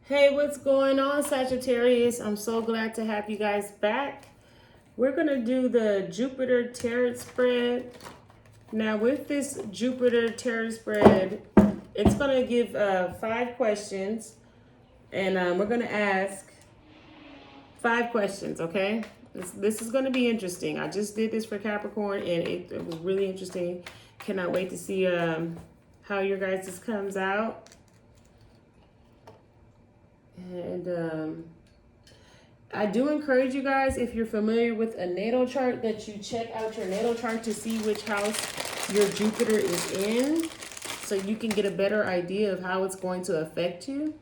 Hey, what's going on, Sagittarius? I'm so glad to have you guys back. We're going to do the Jupiter Tarot spread. Now, with this Jupiter Tarot spread, it's going to give 5 questions, and we're going to ask 5 questions, okay? This is going to be interesting. I just did this for Capricorn, and it was really interesting. Cannot wait to see how your guys' comes out. And I do encourage you guys, if you're familiar with a natal chart, that you check out your natal chart to see which house your Jupiter is in, so you can get a better idea of how it's going to affect you.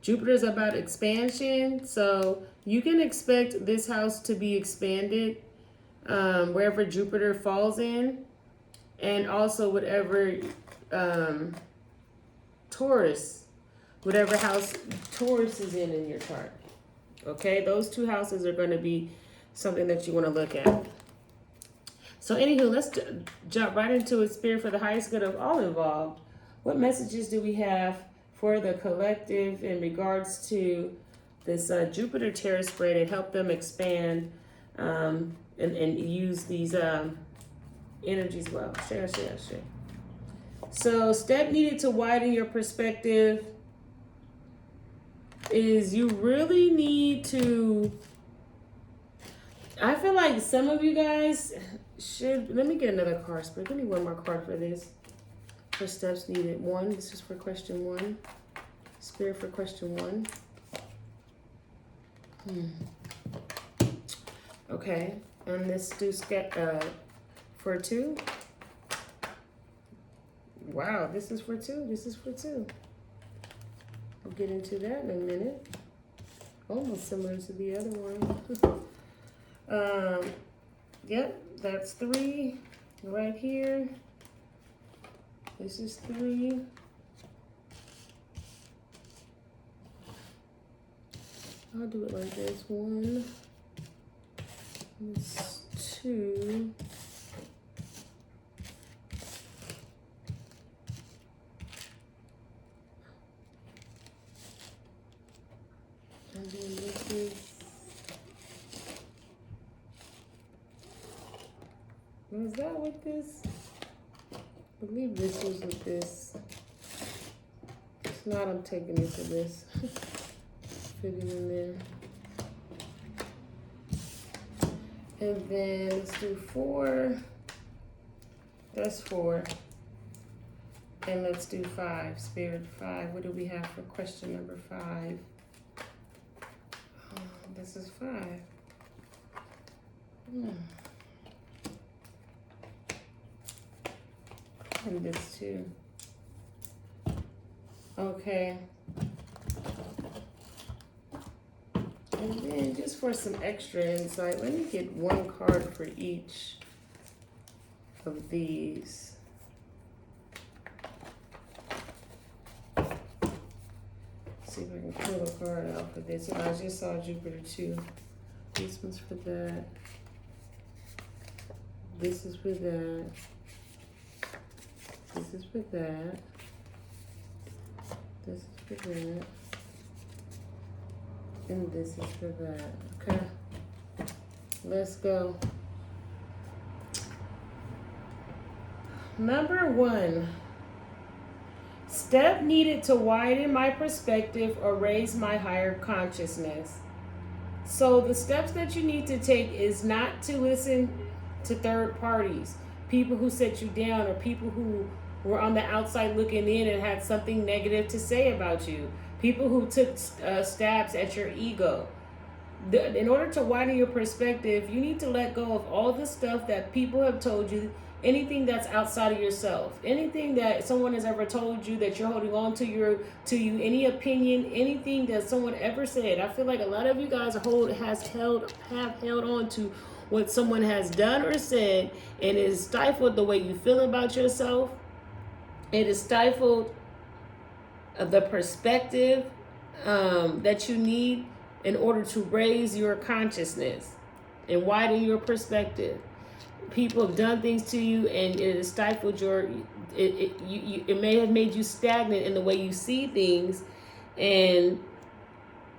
Jupiter is about expansion, so you can expect this house to be expanded wherever Jupiter falls in, and also whatever Taurus, whatever house Taurus is in your chart. Okay, those 2 houses are going to be something that you want to look at. So anywho, let's jump right into it. Spirit, for the highest good of all involved, what messages do we have for the collective in regards to this Jupiter Tarot spread, and help them expand and use these energies well? Share. So, step needed to widen your perspective is you really need to, I feel like some of you guys should, let me get another card, Spirit. Give me one more card for this. For steps needed. 1, this is for question 1. Spirit, for question 1. Okay, and let's do for 2. Wow, this is for 2. This is for 2. We'll get into that in a minute. Almost similar to the other one. Yep, that's 3 right here. This is 3. I'll do it like this. 1. This 2. And then this is, was that with this? I believe this was with this. If not, I'm taking it to this. Fitting in there. And then let's do 4. That's 4. And let's do 5. Spirit, 5. What do we have for question number 5? This is 5. And this too. Okay. And then just for some extra insight, let me get 1 card for each of these. See if I can pull a card out for this. I just saw Jupiter too. This one's for that. This is for that. This is for that. This is for that. And this is for that. Okay. Let's go. Number 1. Step needed to widen my perspective or raise my higher consciousness. So the steps that you need to take is not to listen to third parties, people who set you down, or people who were on the outside looking in and had something negative to say about you. People who took stabs at your ego. In order to widen your perspective, you need to let go of all the stuff that people have told you, anything that's outside of yourself, anything that someone has ever told you that you're holding on to you, any opinion, anything that someone ever said. I feel like a lot of you guys have held on to what someone has done or said, and it has stifled the way you feel about yourself. It has stifled the perspective that you need in order to raise your consciousness and widen your perspective. People have done things to you, and it has stifled it may have made you stagnant in the way you see things, and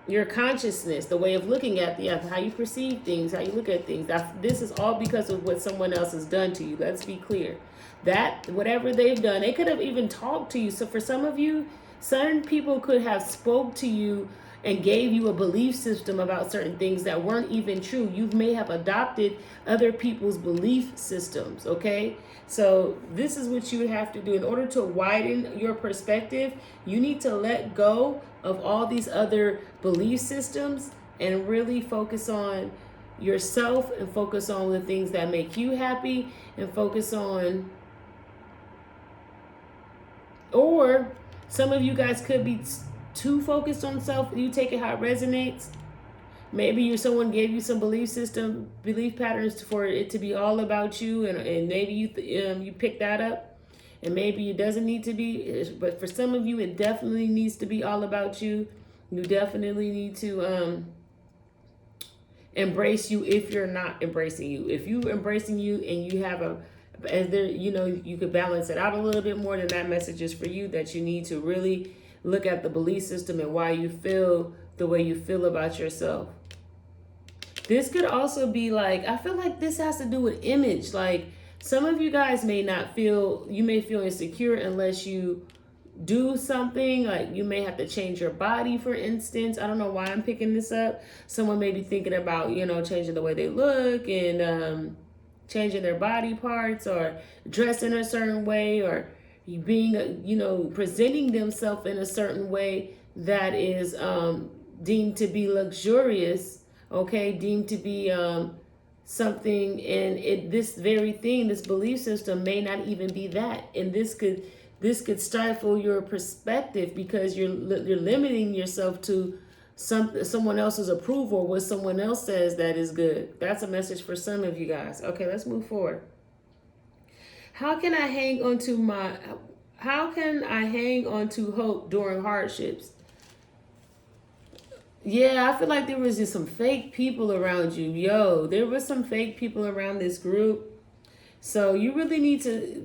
your consciousness, the way of looking at how you perceive things, how you look at things. This is all because of what someone else has done to you. Let's be clear. That whatever they've done, they could have even talked to you. So for some of you, certain people could have spoke to you and gave you a belief system about certain things that weren't even true. You may have adopted other people's belief systems, okay? So this is what you would have to do. In order to widen your perspective, you need to let go of all these other belief systems and really focus on yourself and focus on the things that make you happy and focus on, or some of you guys could be too focused on self. You take it how it resonates. Maybe someone gave you some belief patterns for it to be all about you, and maybe you pick that up, and maybe it doesn't need to be. But for some of you, it definitely needs to be all about you. You definitely need to embrace you. If you're not embracing you, if you're embracing you and you have you could balance it out a little bit more, then that message is for you. That you need to really look at the belief system and why you feel the way you feel about yourself. This could also be like, I feel like this has to do with image. Like some of you guys may feel insecure unless you do something. Like you may have to change your body, for instance. I don't know why I'm picking this up. Someone may be thinking about, changing the way they look and changing their body parts or dressing a certain way or being, presenting themselves in a certain way that is deemed to be luxurious, okay, deemed to be something, and this very thing, this belief system may not even be that, and this could stifle your perspective because you're limiting yourself to someone else's approval, what someone else says that is good. That's a message for some of you guys. Okay, let's move forward. How can I hang on to hope during hardships? Yeah, I feel like there was just some fake people around you. There was some fake people around this group. So you really need to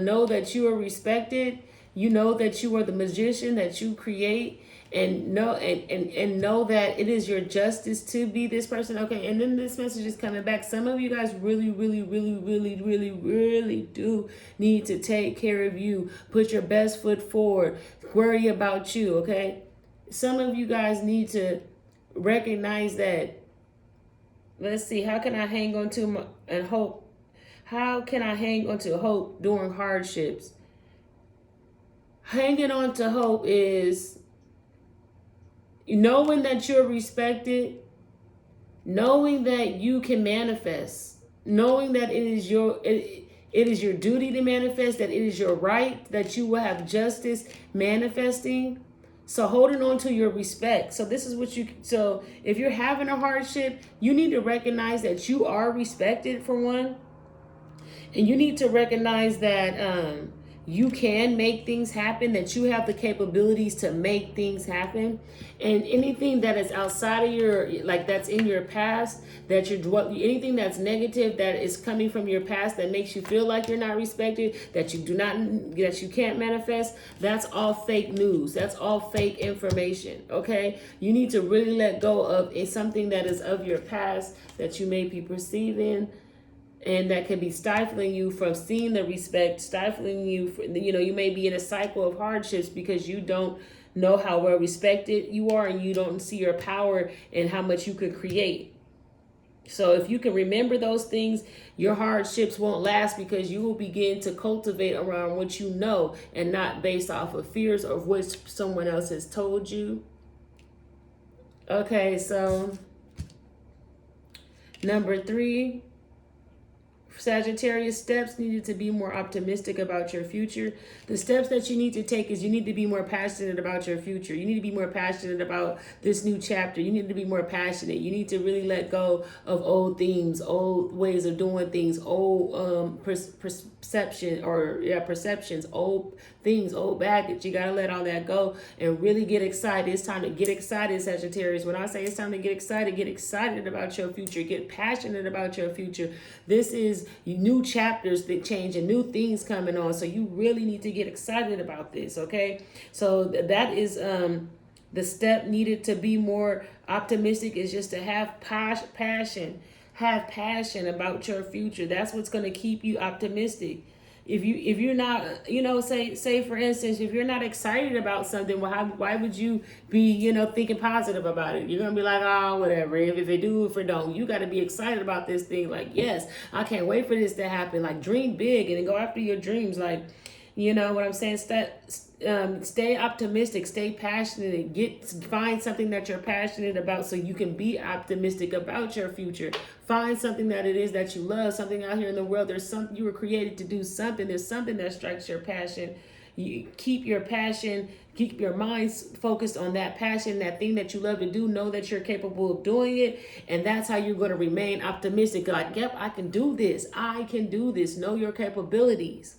know that you are respected. You know that you are the magician, that you create, and know that it is your justice to be this person. Okay, and then this message is coming back. Some of you guys really, really, really, really, really, really do need to take care of you. Put your best foot forward. Worry about you, okay? Some of you guys need to recognize that. Let's see, how can I hang on to hope? How can I hang on to hope during hardships? Hanging on to hope is knowing that you're respected, knowing that you can manifest, knowing that it is your duty to manifest, that it is your right, that you will have justice manifesting. So holding on to your respect. So this is so if you're having a hardship, you need to recognize that you are respected, for one. And you need to recognize that you can make things happen, that you have the capabilities to make things happen. And anything that is outside of that's in your past, anything that's negative that is coming from your past that makes you feel like you're not respected, that you can't manifest, that's all fake news. That's all fake information, okay? You need to really let go of something that is of your past that you may be perceiving, and that can be stifling you from seeing the respect, stifling you. You may be in a cycle of hardships because you don't know how well respected you are, and you don't see your power and how much you could create. So if you can remember those things, your hardships won't last because you will begin to cultivate around what you know and not based off of fears of what someone else has told you. Okay, so number 3. Sagittarius, steps needed to be more optimistic about your future. The steps that you need to take is you need to be more passionate about your future. You need to be more passionate about this new chapter. You need to be more passionate. You need to really let go of old themes, old ways of doing things, old perceptions, old things, old baggage. You got to let all that go and really get excited. It's time to get excited, Sagittarius. When I say it's time to get excited about your future, get passionate about your future. This is new chapters that change and new things coming on. So you really need to get excited about this, okay? So that is the step needed to be more optimistic, is just to have passion. Have passion about your future. That's what's going to keep you optimistic. If you're not, say for instance, if you're not excited about something, well, why would you be, thinking positive about it? You're gonna be like, oh, whatever. If they do, if they don't, you got to be excited about this thing. Like, yes, I can't wait for this to happen. Like, dream big and then go after your dreams. Like, you know what I'm saying? Stay optimistic, stay passionate, find something that you're passionate about so you can be optimistic about your future. Find something that it is that you love, something out here in the world. There's something you were created to do, something. There's something that strikes your passion. You keep your passion, keep your mind focused on that passion, that thing that you love to do. Know that you're capable of doing it, and that's how you're going to remain optimistic. Like, yep, I can do this. I can do this. Know your capabilities,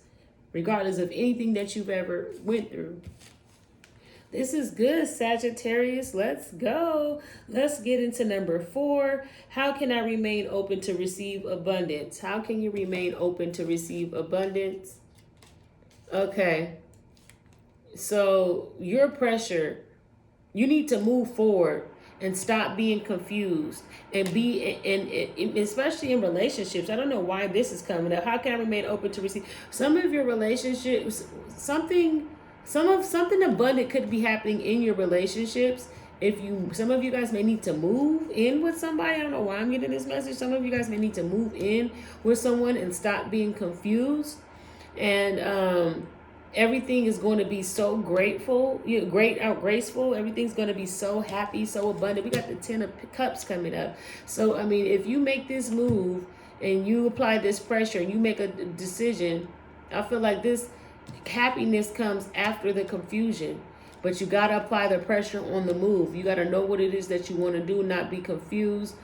regardless of anything that you've ever went through. This is good, Sagittarius. Let's go. Let's get into number 4. How can I remain open to receive abundance? How can you remain open to receive abundance? Okay. So your pressure, you need to move forward and stop being confused and especially in relationships. I don't know why this is coming up. How can I remain open to receive? Some of your relationships, something abundant could be happening in your relationships. Some of you guys may need to move in with somebody. I don't know why I'm getting this message. Some of you guys may need to move in with someone and stop being confused. And everything is going to be so graceful. Everything's going to be so happy, so abundant. We got the 10 of Cups coming up. So, I mean, if you make this move and you apply this pressure and you make a decision, I feel like this happiness comes after the confusion. But you got to apply the pressure on the move. You got to know what it is that you want to do, not be confused.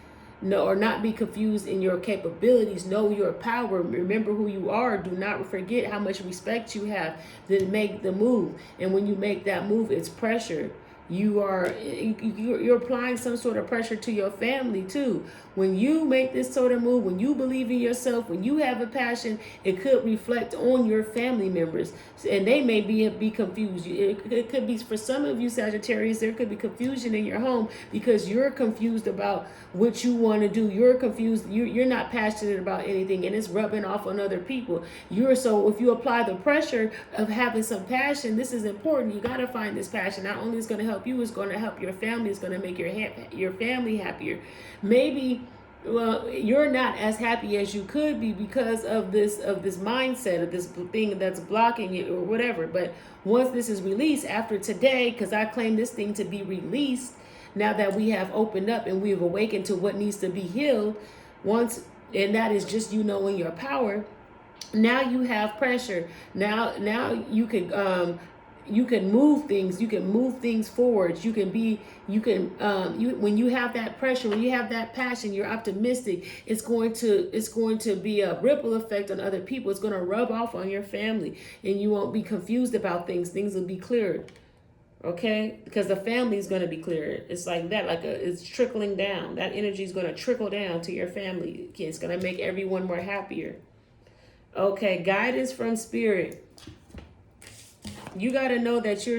Not be confused in your capabilities. Know your power. Remember who you are. Do not forget how much respect you have. Then make the move. And when you make that move, it's pressure. You're applying some sort of pressure to your family too. When you make this sort of move, when you believe in yourself, when you have a passion, it could reflect on your family members, and they may be confused. It could be, for some of you Sagittarius, there could be confusion in your home because you're confused about what you want to do. You're confused. You're not passionate about anything, and it's rubbing off on other people. So if you apply the pressure of having some passion, this is important. You got to find this passion. Not only is going to help you, it's going to help your family. It's going to make your family happier. Maybe you're not as happy as you could be because of this mindset, of this thing that's blocking you or whatever. But once this is released after today, because I claim this thing to be released now that we have opened up and we have awakened to what needs to be healed, and that is just you knowing your power. Now you have pressure. Now you can move things. You can move things forward. When you have that pressure, when you have that passion, you're optimistic. It's going to be a ripple effect on other people. It's going to rub off on your family, and you won't be confused about things. Things will be cleared. Okay, because the family is going to be cleared. It's like that, it's trickling down. That energy is going to trickle down to your family. It's going to make everyone more happier. Okay, guidance from spirit. You got to know that you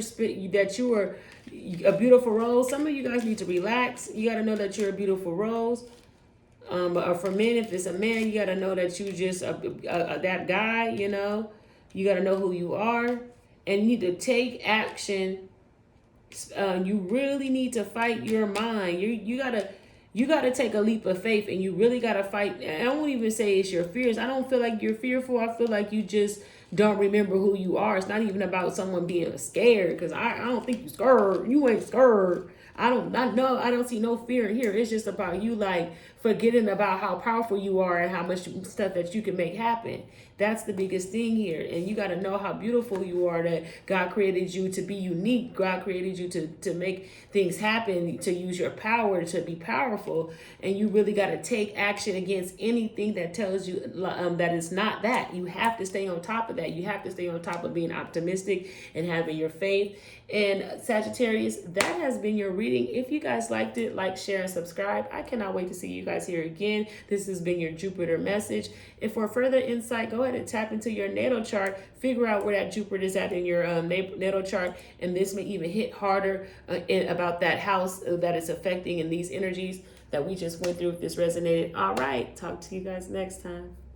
are a beautiful rose. Some of you guys need to relax. You got to know that you're a beautiful rose. But for men, if it's a man, you got to know that you just that guy. You got to know who you are, and you need to take action. You really need to fight your mind. You gotta take a leap of faith, and you really gotta fight. I won't even say it's your fears. I don't feel like you're fearful. I feel like you just don't remember who you are. It's not even about someone being scared, because I don't think you're scared. You ain't scared. I don't see no fear in here. It's just about you, like, forgetting about how powerful you are and how much stuff that you can make happen. That's the biggest thing here. And you got to know how beautiful you are, that God created you to be unique. God created you to make things happen, to use your power, to be powerful. And you really got to take action against anything that tells you that it's not that. You have to stay on top of that. You have to stay on top of being optimistic and having your faith. And Sagittarius, that has been your reading. If you guys liked it, like, share, and subscribe. I cannot wait to see you guys here again. This has been your Jupiter message. And for further insight, go ahead and tap into your natal chart. Figure out where that Jupiter is at in your natal chart. And this may even hit harder about that house that it's affecting, and these energies that we just went through. If this resonated, all right. Talk to you guys next time.